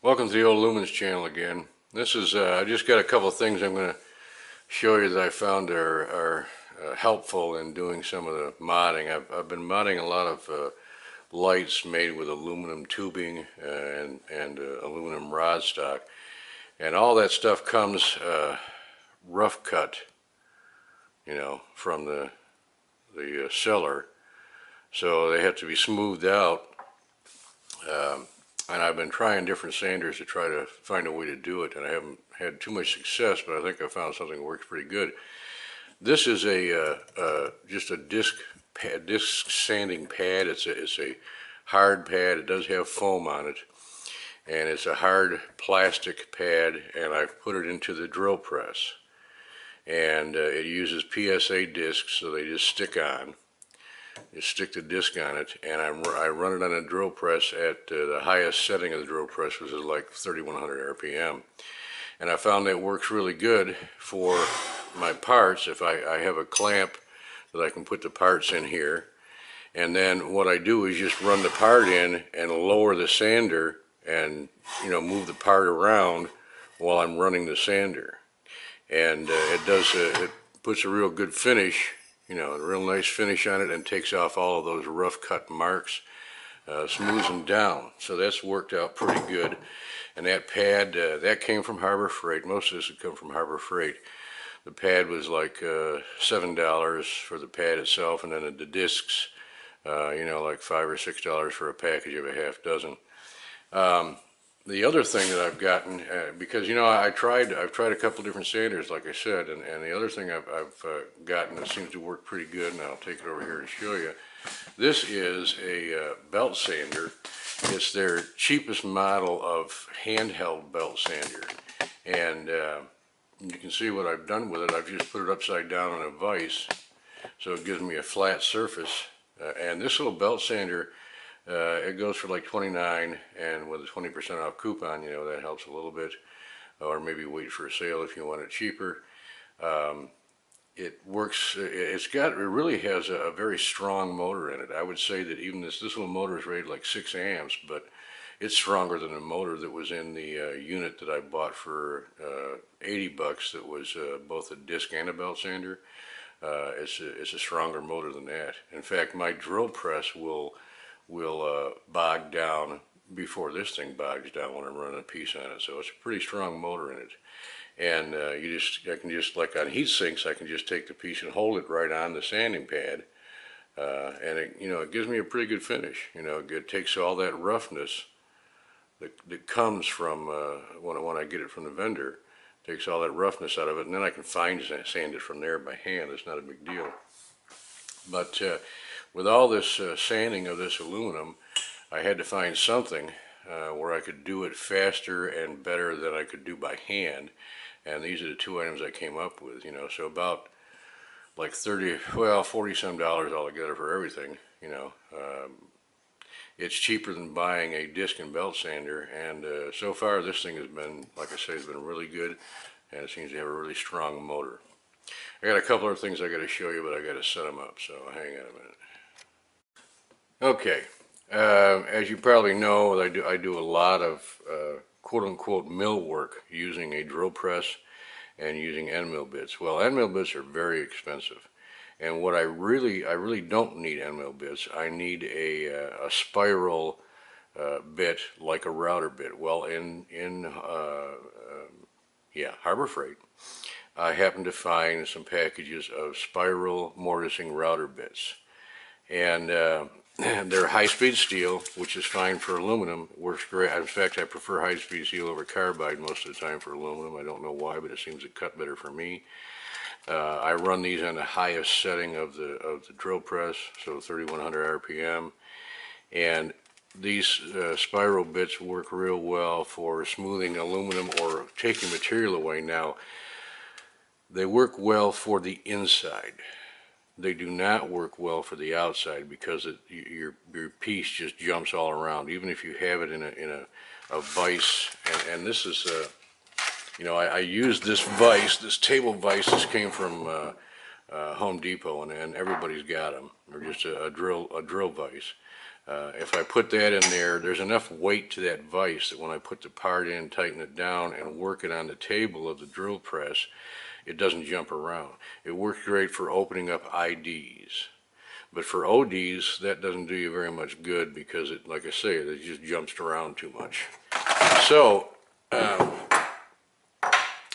Welcome to the Old Lumens channel again. This is, I just got a couple of things I'm going to show you that I found are helpful in doing some of the modding. I've been modding a lot of lights made with aluminum tubing and aluminum rod stock. And all that stuff comes rough cut, from the seller. So they have to be smoothed out. And I've been trying different sanders to try to find a way to do it, and I haven't had too much success, but I think I found something that works pretty good. This is just a disc sanding pad. It's a hard pad. It does have foam on it, and it's a hard plastic pad, and I've put it into the drill press. And it uses PSA discs, so they just stick on. You stick the disc on it, and I run it on a drill press at the highest setting of the drill press, which is like 3100 RPM. And I found that works really good for my parts. If I have a clamp that I can put the parts in here, and then what I do is just run the part in and lower the sander and move the part around while I'm running the sander. And it puts a real good finish, a real nice finish on it, and takes off all of those rough cut marks, smooths them down. So that's worked out pretty good. And that pad, that came from Harbor Freight. Most of this would come from Harbor Freight. The pad was like $7 for the pad itself, and then the discs, like $5 or $6 for a package of a half dozen. The other thing that I've gotten, because I've tried a couple different sanders, like I said, and the other thing I've gotten that seems to work pretty good, and I'll take it over here to show you. This is a belt sander. It's their cheapest model of handheld belt sander, and you can see what I've done with it. I've just put it upside down on a vise, so it gives me a flat surface. And this little belt sander, it goes for like $29, and with a 20% off coupon, that helps a little bit. Or maybe wait for a sale if you want it cheaper. It works. It really has a very strong motor in it. I would say that even this little motor is rated like 6 amps, but it's stronger than the motor that was in the unit that I bought for $80. That was both a disc and a belt sander. It's a stronger motor than that. In fact, my drill press will bog down before this thing bogs down when I'm running a piece on it. So it's a pretty strong motor in it. And I can just, like on heat sinks, I can just take the piece and hold it right on the sanding pad. And it gives me a pretty good finish. It takes all that roughness that comes from when I get it from the vendor, takes all that roughness out of it, and then I can fine sand it from there by hand. It's not a big deal. But with all this sanding of this aluminum, I had to find something where I could do it faster and better than I could do by hand. And these are the two items I came up with, so about like $40 some altogether for everything, It's cheaper than buying a disc and belt sander, and so far this thing has been, like I say, has been really good, and it seems to have a really strong motor. I got a couple other things I got to show you, but I got to set them up, so hang on a minute. Okay, as you probably know, I do a lot of quote-unquote mill work using a drill press and using end mill bits. Well, end mill bits are very expensive, and what I really don't need end mill bits. I need a spiral bit, like a router bit. Well, in Harbor Freight, I happened to find some packages of spiral mortising router bits, and they're high-speed steel, which is fine for aluminum. Works great. In fact, I prefer high-speed steel over carbide most of the time for aluminum. I don't know why, but it seems to cut better for me. I run these on the highest setting of the drill press, so 3100 RPM, and these spiral bits work real well for smoothing aluminum or taking material away. Now, they work well for the inside. They do not work well for the outside, because your piece just jumps all around, even if you have it in a vise. And this is I used this vise, this table vise. This came from Home Depot, and everybody's got them. They're just a drill vise. If I put that in there, there's enough weight to that vise that when I put the part in, tighten it down, and work it on the table of the drill press, it doesn't jump around. It works great for opening up IDs. But for ODs, that doesn't do you very much good because it, like I say, it just jumps around too much. So,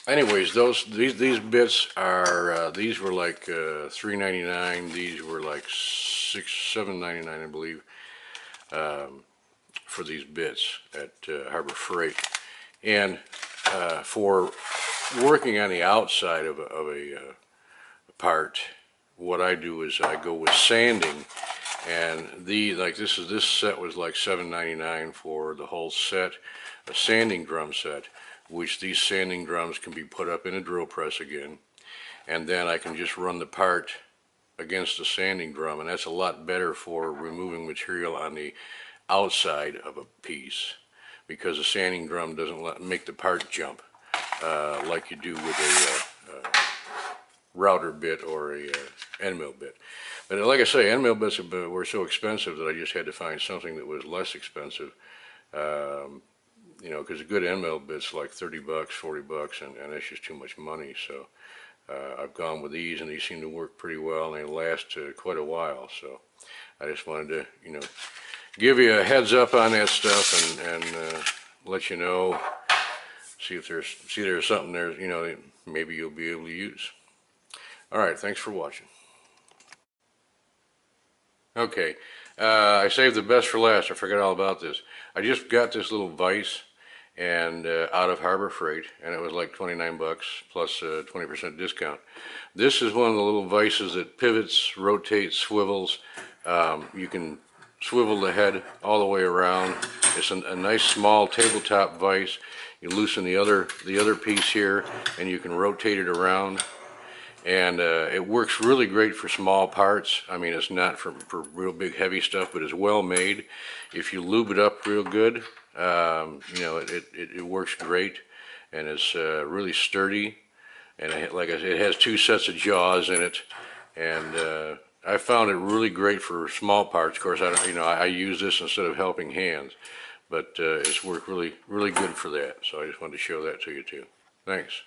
anyways, these bits are these were like $3.99. These were like $7.99, I believe, for these bits at Harbor Freight. And for working on the outside of a part, what I do is I go with sanding, and this set was like $7.99 for the whole set, a sanding drum set, which these sanding drums can be put up in a drill press again, and then I can just run the part against the sanding drum, and that's a lot better for removing material on the outside of a piece, because the sanding drum doesn't make the part jump like you do with a router bit or a end mill bit. But like I say, end mill bits were so expensive that I just had to find something that was less expensive. You know, because a good end mill bit's like $30, $40, and it's just too much money. So I've gone with these, and these seem to work pretty well, and they last quite a while. So I just wanted to, you know, give you a heads up on that stuff, and let you know, see if there's something there, you know, that maybe you'll be able to use. All right, thanks for watching. Okay, I saved the best for last. I forgot all about this. I just got this little vise and out of Harbor Freight, and it was like 29 bucks plus 20% discount. This is one of the little vices that pivots, rotates, swivels. You can swivel the head all the way around. It's a nice small tabletop vise. You loosen the other piece here, and you can rotate it around. And it works really great for small parts. I mean, it's not for real big heavy stuff, but it's well made. If you lube it up real good, you know, it works great, and it's really sturdy. And like I said, it has 2 sets of jaws in it, and I found it really great for small parts. Of course, I use this instead of helping hands, but it's worked really good for that. So I just wanted to show that to you too. Thanks.